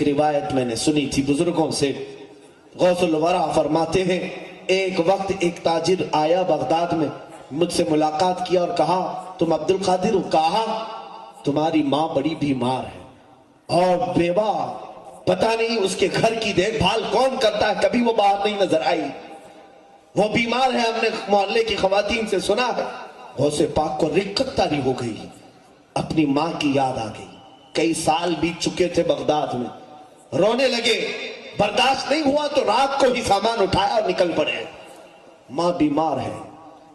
روایت میں نے سنی تھی بزرگوں سے، غوث الورا فرماتے ہیں ایک وقت ایک تاجر آیا بغداد میں، مجھ سے ملاقات کیا اور کہا تم عبد القادر ہو؟ کہا تمہاری ماں بڑی بیمار ہے اور بیوہ، پتہ نہیں اس کے گھر کی دیکھ بھال کون کرتا ہے، کبھی وہ باہر نہیں نظر آئی، وہ بیمار ہے، ہم نے محلے کی خواتین سے سنا ہے۔ غوث پاک کو رقت طاری ہو گئی، اپنی ماں کی یاد آ گئی، کئی سال بیت چکے تھے بغداد میں، رونے لگے، برداشت نہیں ہوا تو رات کو ہی سامان اٹھایا اور نکل پڑے، ماں بیمار ہے۔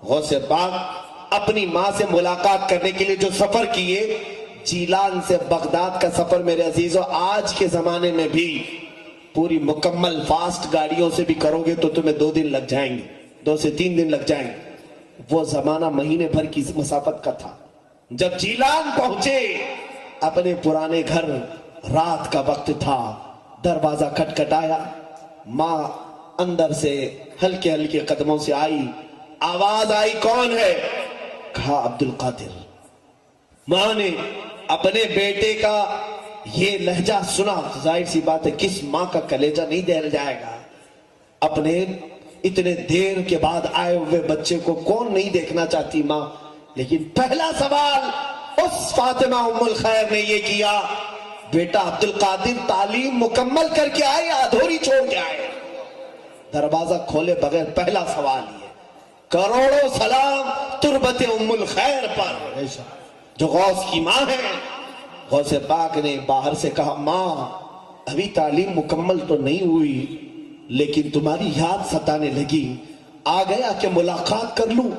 غوث پاک اپنی ماں سے ملاقات کرنے کے لیے جو سفر کیے، جیلان سے بغداد کا سفر میرے عزیزو آج کے زمانے میں بھی پوری مکمل فاسٹ گاڑیوں سے بھی کرو گے تو تمہیں 2 دن لگ جائیں گے، 2 سے 3 دن لگ جائیں گے، وہ زمانہ مہینے بھر کی مسافت کا تھا۔ جب جیلان پہنچے اپنے پرانے گھر، رات کا وقت تھا، دروازہ کھٹکھٹایا، ماں اندر سے ہلکے ہلکے قدموں سے آئی، آواز آئی کون ہے؟ کہا عبد القادر۔ ماں نے اپنے بیٹے کا یہ لہجہ سنا، ظاہر سی بات ہے کس ماں کا کلیجہ نہیں دہل جائے گا، اپنے اتنے دیر کے بعد آئے ہوئے بچے کو کون نہیں دیکھنا چاہتی ماں، لیکن پہلا سوال اس فاطمہ ام الخیر نے یہ کیا، بیٹا عبد القادر تعلیم مکمل کر کے آئے یا ادھوری چھوڑ کے آئے؟ دروازہ کھولے بغیر پہلا سوال یہ، کروڑوں سلام تربت ام الخیر پر جو غوث کی ماں ہے۔ غوث پاک نے باہر سے کہا ماں ابھی تعلیم مکمل تو نہیں ہوئی لیکن تمہاری یاد ستانے لگی، آ گیا کہ ملاقات کر لوں،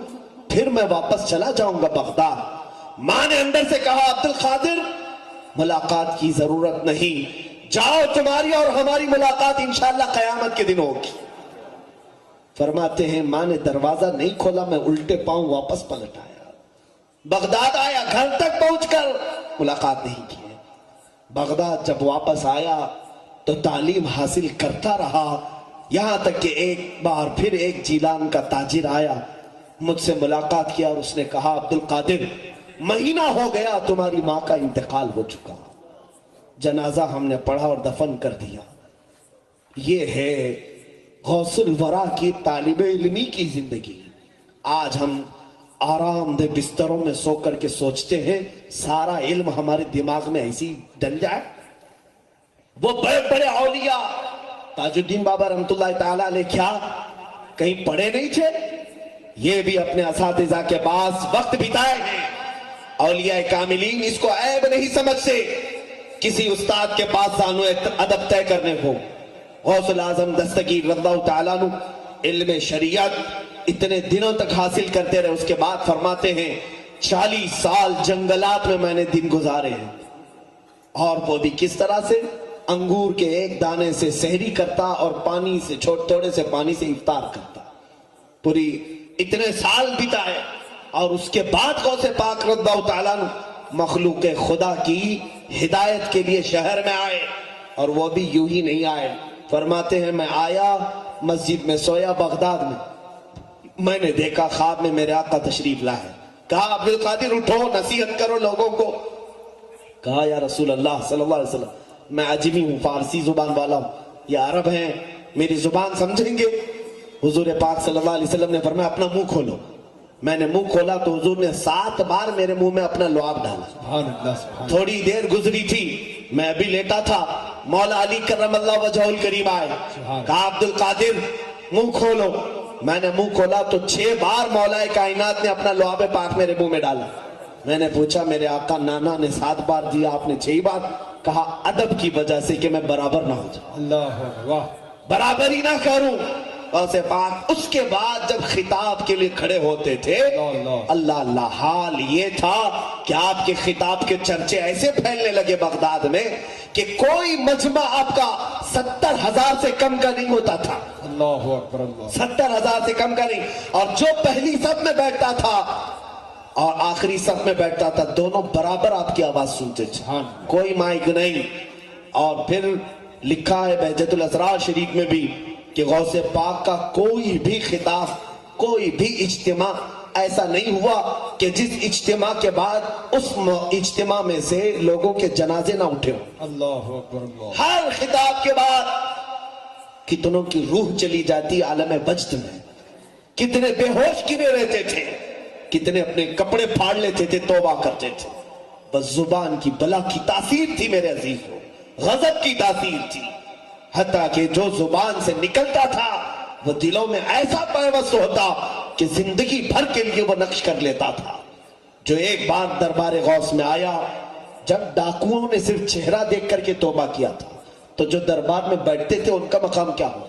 پھر میں واپس چلا جاؤں گا بغداد۔ ماں نے اندر سے کہا عبد القادر ملاقات کی ضرورت نہیں، جاؤ تمہاری اور ہماری ملاقات انشاءاللہ قیامت کے دن ہوگی۔ فرماتے ہیں ماں نے دروازہ نہیں کھولا، میں الٹے پاؤں واپس پلٹ آیا، بغداد آیا، گھر تک پہنچ کر ملاقات نہیں کی۔ بغداد جب واپس آیا تو تعلیم حاصل کرتا رہا، یہاں تک کہ ایک بار پھر ایک جیلان کا تاجر آیا، مجھ سے ملاقات کیا اور اس نے کہا عبد القادر مہینہ ہو گیا تمہاری ماں کا انتقال ہو چکا، جنازہ ہم نے پڑھا اور دفن کر دیا۔ یہ ہے غوث الورا کی طالب علمی کی زندگی۔ آج ہم آرام دہ بستروں میں سو کر کے سوچتے ہیں سارا علم ہمارے دماغ میں ایسی ڈل جائے۔ وہ بڑے بڑے اولیاء، تاج الدین بابا رحمت اللہ تعالیٰ علیہ کیا کہیں پڑھے نہیں تھے؟ یہ بھی اپنے اساتذہ کے پاس وقت بتائے ہیں۔ اولیاء کاملین اس کو عیب نہیں سمجھتے کسی استاد کے پاس زانو ادب طے کرنے کو۔ غوث الاعظم دستگیر رضی اللہ تعالیٰ عنہ علم شریعت اتنے دنوں تک حاصل کرتے رہے، اس کے بعد فرماتے ہیں 40 سال جنگلات میں نے دن گزارے ہیں، اور وہ بھی کس طرح سے؟ انگور کے ایک دانے سے سحری کرتا اور پانی سے تھوڑے سے پانی سے افطار کرتا، پوری اتنے سال بتائے، اور اس کے بعد غوث پاک رضی اللہ تعالیٰ عنہ مخلوق خدا کی ہدایت کے لیے شہر میں آئے، اور وہ بھی یوں ہی نہیں آئے۔ فرماتے ہیں میں آیا، مسجد میں سویا بغداد میں نے دیکھا خواب میں میرے آقا تشریف لائے، کہا عبد القادر اٹھو نصیحت کرو لوگوں کو۔ کہا یا رسول اللہ صلی اللہ علیہ وسلم میں عجمی ہوں، فارسی زبان والا ہوں، یہ عرب ہیں، میری زبان سمجھیں گے؟ حضور پاک صلی اللہ علیہ وسلم نے فرمایا اپنا منہ کھولو۔ میں نے منہ کھولا تو حضور نے 7 بار میرے منہ میں اپنا لعاب ڈالا۔ تھوڑی دیر گزری تھی، میں ابھی لیٹا تھا، مولا علی کرم اللہ وجہہ الکریم آئے، کہا عبد القادر منہ کھولو۔ میں نے منہ کھولا تو 6 بار مولا کائنات نے اپنا لعاب پاک میرے منہ میں ڈالا۔ میں نے پوچھا میرے آقا نانا نے 7 بار دیا، آپ نے 6 بار؟ کہا ادب کی وجہ سے کہ میں برابر نہ ہو جاؤں، اللہ برابری نہ کروں۔ غوث پاک اس کے بعد جب خطاب کے لیے کھڑے ہوتے تھے، اللہ اللہ حال یہ تھا کہ آپ کے خطاب کے چرچے ایسے پھیلنے لگے بغداد میں کہ کوئی مجمع آپ کا 70,000 سے کم کا نہیں ہوتا تھا، 70,000 سے کم کا نہیں، اور جو پہلی صف میں بیٹھتا تھا اور آخری صف میں بیٹھتا تھا دونوں برابر آپ کی آواز سنتے تھے، کوئی مائک نہیں۔ اور پھر لکھا ہے بہجت الاسرار شریف میں بھی کہ غوث پاک کا کوئی بھی خطاب، کوئی بھی اجتماع ایسا نہیں ہوا کہ جس اجتماع کے بعد اس اجتماع میں سے لوگوں کے جنازے نہ اٹھے ہوں۔ اللہ اکبر اللہ۔ ہر خطاب کے بعد کتنوں کی روح چلی جاتی عالم بجت میں، کتنے بے ہوش گرے رہتے تھے، کتنے اپنے کپڑے پھاڑ لیتے تھے، توبہ کرتے تھے۔ بس زبان کی بلا کی تاثیر تھی میرے عزیزوں، غضب کی تاثیر تھی، حتیٰ کہ جو زبان سے نکلتا تھا وہ دلوں میں ایسا پیوست ہوتا کہ زندگی بھر کے لیے وہ نقش کر لیتا تھا۔ جو ایک بار دربار غوث میں آیا، جب ڈاکوؤں نے صرف چہرہ دیکھ کر کے توبہ کیا تھا، تو جو دربار میں بیٹھتے تھے ان کا مقام کیا ہو؟